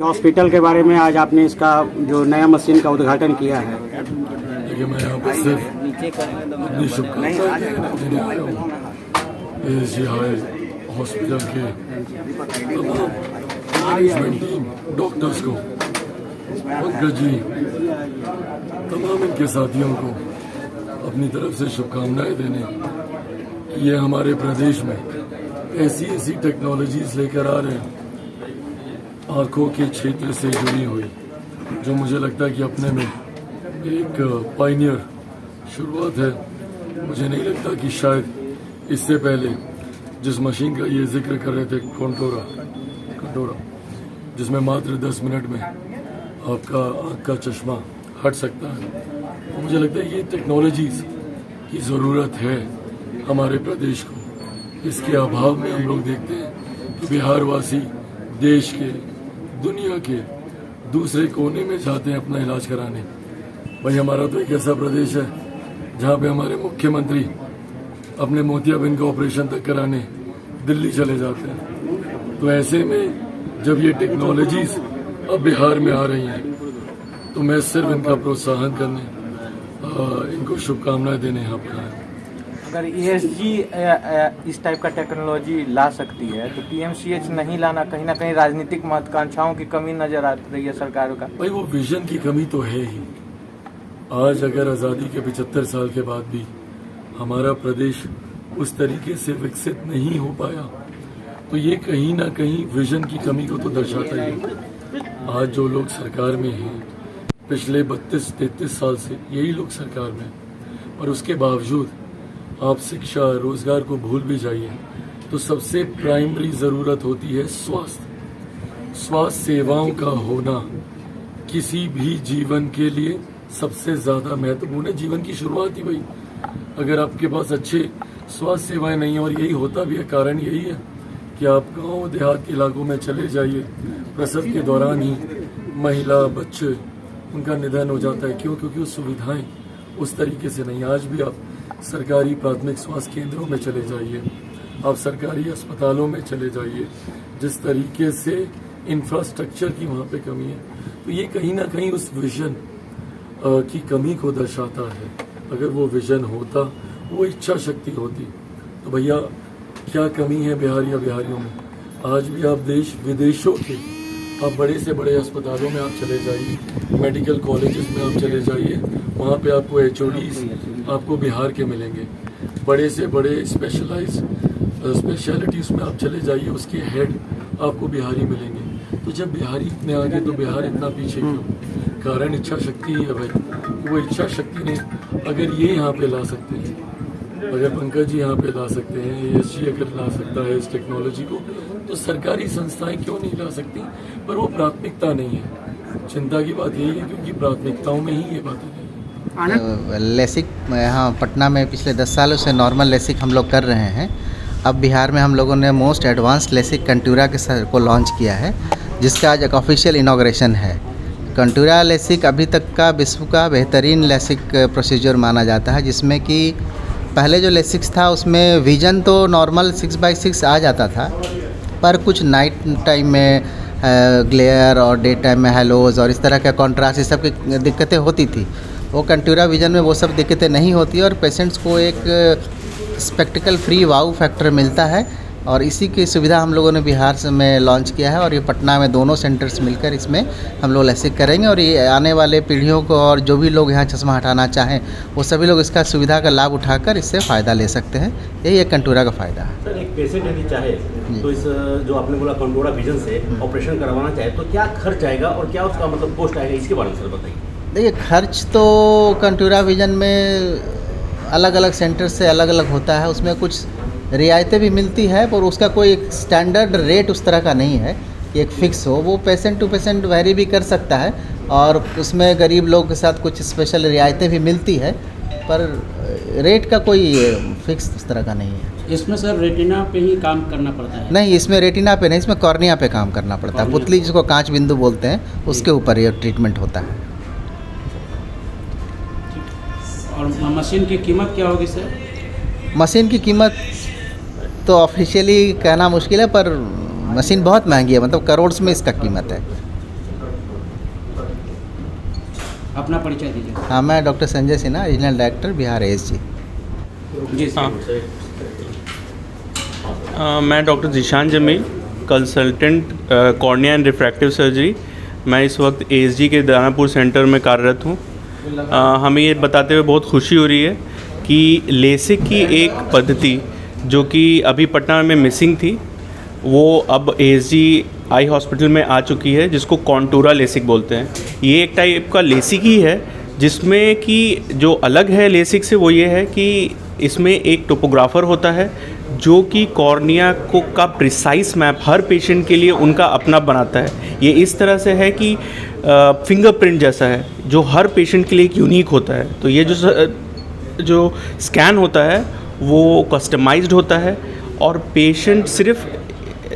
Hospital के बारे में आज आपने इसका जो नया मशीन का उद्घाटन किया है। देखिए, मैं यहाँ पर सिर्फ अपनी शुभकामनाएं हॉस्पिटल के मैनेजमेंट टीम, डॉक्टर्स को, पंकज जी, तमाम इनके साथियों को अपनी तरफ से शुभकामनाएं देने कि ये हमारे प्रदेश में ऐसी टेक्नोलॉजीज लेकर आ रहे हैं आँखों के क्षेत्र से जुड़ी हुई, जो मुझे लगता है कि अपने में एक पायनियर शुरुआत है। मुझे नहीं लगता कि शायद इससे पहले जिस मशीन का ये जिक्र कर रहे थे, कंटोरा, जिसमें मात्र 10 मिनट में आपका आँख का चश्मा हट सकता है, तो मुझे लगता है ये टेक्नोलॉजीज की ज़रूरत है हमारे प्रदेश को। इसके अभाव में हम लोग देखते हैं कि बिहार वासी देश के, दुनिया के दूसरे कोने में जाते हैं अपना इलाज कराने। भाई, हमारा तो एक ऐसा प्रदेश है जहाँ पे हमारे मुख्यमंत्री अपने मोतियाबिंद का ऑपरेशन तक कराने दिल्ली चले जाते हैं। तो ऐसे में जब ये टेक्नोलॉजीज अब बिहार में आ रही हैं, तो मैं सिर्फ इनका प्रोत्साहन करने, इनको शुभकामनाएं देने यहाँ पर आया। अगर ESG इस टाइप का टेक्नोलॉजी ला सकती है तो PMCH नहीं लाना कहीं ना कहीं राजनीतिक महत्वाकांक्षाओं की कमी नजर आ रही है सरकारों का। भाई, वो विजन की कमी तो है ही। आज अगर आज़ादी के 75 साल के बाद भी हमारा प्रदेश उस तरीके से विकसित नहीं हो पाया, तो ये कहीं ना कहीं विजन की कमी को तो दर्शाता ही है। आज जो लोग सरकार में हैं, पिछले 32-33 साल से यही लोग सरकार में, और उसके बावजूद आप शिक्षा, रोजगार को भूल भी जाइए, तो सबसे प्राइमरी ज़रूरत होती है स्वास्थ्य सेवाओं का होना किसी भी जीवन के लिए सबसे ज़्यादा महत्वपूर्ण है। जीवन की शुरुआत ही वही, अगर आपके पास अच्छे स्वास्थ्य सेवाएं नहीं है, और यही होता भी है, कारण यही है कि आप गांव देहात के इलाकों में चले जाइए, प्रसव के दौरान ही महिला, बच्चे, उनका निधन हो जाता है। क्यों? क्योंकि वो सुविधाएं उस तरीके से नहीं। आज भी आप सरकारी प्राथमिक स्वास्थ्य केंद्रों में चले जाइए, आप सरकारी अस्पतालों में चले जाइए, जिस तरीके से इंफ्रास्ट्रक्चर की वहाँ पे कमी है, तो ये कहीं ना कहीं उस विजन की कमी को दर्शाता है। अगर वो विजन होता, वो इच्छा शक्ति होती, तो भैया क्या कमी है बिहारियों में। आज भी आप देश विदेशों के, आप बड़े से बड़े अस्पतालों में आप चले जाइए, मेडिकल कॉलेजेस में आप चले जाइए, वहाँ पे आपको HODs आपको बिहार के मिलेंगे। बड़े से बड़े स्पेशलिटीज़ में आप चले जाइए, उसके हेड आपको बिहारी मिलेंगे। तो जब बिहारी इतने आगे, तो बिहार इतना पीछे क्यों? कारण इच्छा शक्ति ही है भाई। वो इच्छा शक्ति ने, अगर ये यहाँ पे ला सकते हैं, अगर पंकज जी यहाँ पे ला सकते हैं, ESG अगर ला सकता है इस टेक्नोलॉजी को, तो सरकारी संस्थाएं क्यों नहीं ला सकती? पर वो प्राथमिकता नहीं है। चिंता की बात यही है, क्योंकि प्राथमिकताओं में ही ये बातें नहीं है। लेसिक यहाँ पटना में पिछले 10 सालों से नॉर्मल लेसिक हम लोग कर रहे हैं। अब बिहार में हम लोगों ने मोस्ट एडवांस लेसिक कंटूरा के को लॉन्च किया है, जिसका आज एक ऑफिशियल इनॉग्रेशन है। कंटूरा लेसिक अभी तक का विश्व का बेहतरीन लेसिक प्रोसीजर माना जाता है, जिसमें कि पहले जो लेसिक्स था उसमें विजन तो नॉर्मल 6/6 आ जाता था, पर कुछ नाइट टाइम में ग्लेयर और डे टाइम में हेलोज और इस तरह का कॉन्ट्रास्ट, इस सब की दिक्कतें होती थी। वो कंटूरा विजन में वो सब दिक्कतें नहीं होती, और पेशेंट्स को एक स्पेक्टिकल फ्री वाउ फैक्टर मिलता है। और इसी की सुविधा हम लोगों ने बिहार से में लॉन्च किया है, और ये पटना में दोनों सेंटर्स मिलकर इसमें हम लोग लेसिक करेंगे। और ये आने वाले पीढ़ियों को, और जो भी लोग यहाँ चश्मा हटाना चाहें, वो सभी लोग इसका सुविधा का लाभ उठाकर इससे फ़ायदा ले सकते हैं। यही एक कंटूरा का फ़ायदा है। सर, एक पेशेंट यदि चाहे तो इस जो आपने बोला कंटूरा विजन से ऑपरेशन करवाना चाहे, तो क्या खर्च आएगा और क्या उसका मतलब कॉस्ट आएगा, इसके बारे में सर बताइए। देखिए, खर्च तो कंटूरा विजन में अलग अलग सेंटर से अलग अलग होता है। उसमें कुछ रियायतें भी मिलती है, पर उसका कोई एक स्टैंडर्ड रेट उस तरह का नहीं है कि एक फ़िक्स हो। वो पेशेंट टू पेशेंट वेरी भी कर सकता है, और उसमें गरीब लोगों के साथ कुछ स्पेशल रियायतें भी मिलती है, पर रेट का कोई फिक्स उस तरह का नहीं है। इसमें सर रेटिना पे ही काम करना पड़ता है? नहीं, इसमें रेटिना पे नहीं, इसमें कॉर्निया पे काम करना पड़ता है। पुतली जिसको कांच बिंदु बोलते हैं, उसके ऊपर ये ट्रीटमेंट होता है। और मशीन की कीमत क्या होगी सर? मशीन की कीमत तो ऑफिशियली कहना मुश्किल है, पर मशीन बहुत महंगी है, मतलब करोड़ में इसका कीमत है। अपना परिचय दीजिए। हाँ, मैं doctor Sanjay Sinha, regional director Bihar ASG। जी सर। मैं doctor Zeeshan Jameel, consultant cornea and refractive surgery. मैं इस वक्त ASG के दानापुर सेंटर में कार्यरत हूँ। हमें ये बताते हुए बहुत खुशी हो रही है कि लेसिक की एक पद्धति जो कि अभी पटना में मिसिंग थी, वो अब ASG आई हॉस्पिटल में आ चुकी है, जिसको कॉन्टूरा लेसिक बोलते हैं। ये एक टाइप का लेसिक ही है, जिसमें कि जो अलग है लेसिक से वो ये है कि इसमें एक टोपोग्राफर होता है जो कि कॉर्निया को का प्रिसाइज मैप हर पेशेंट के लिए उनका अपना बनाता है। ये इस तरह से है कि फिंगरप्रिंट जैसा है, जो हर पेशेंट के लिए एक यूनिक होता है। तो ये जो स्कैन होता है वो कस्टमाइज्ड होता है, और पेशेंट सिर्फ,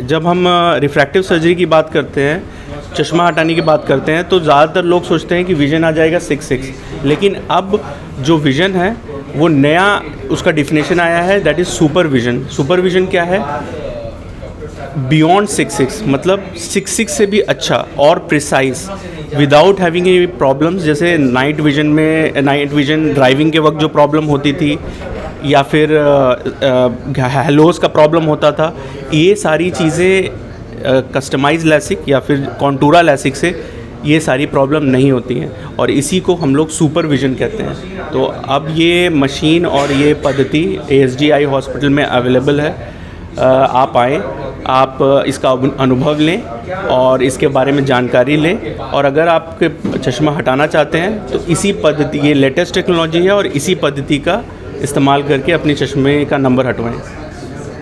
जब हम रिफ्रैक्टिव सर्जरी की बात करते हैं, चश्मा हटाने की बात करते हैं, तो ज़्यादातर लोग सोचते हैं कि विज़न आ जाएगा 6/6, लेकिन अब जो विज़न है वो नया उसका डिफिनेशन आया है, that is super vision. Super vision क्या है? बियॉन्ड 6/6, मतलब 6/6 से भी अच्छा और precise, without having any problems. जैसे नाइट विज़न ड्राइविंग के वक्त जो प्रॉब्लम होती थी, या फिर हेलोस का प्रॉब्लम होता था, ये सारी चीज़ें कस्टमाइज लैसिक या फिर कॉन्टूरा लैसिक से ये सारी प्रॉब्लम नहीं होती हैं, और इसी को हम लोग सुपर विज़न कहते हैं। तो अब ये मशीन और ये पद्धति ASG आई हॉस्पिटल में अवेलेबल है। आप आएँ, आप इसका अनुभव लें और इसके बारे में जानकारी लें, और अगर आपके चश्मा हटाना चाहते हैं तो इसी पद्धति, ये लेटेस्ट टेक्नोलॉजी है, और इसी पद्धति का इस्तेमाल करके अपने चश्मे का नंबर हटवाएं।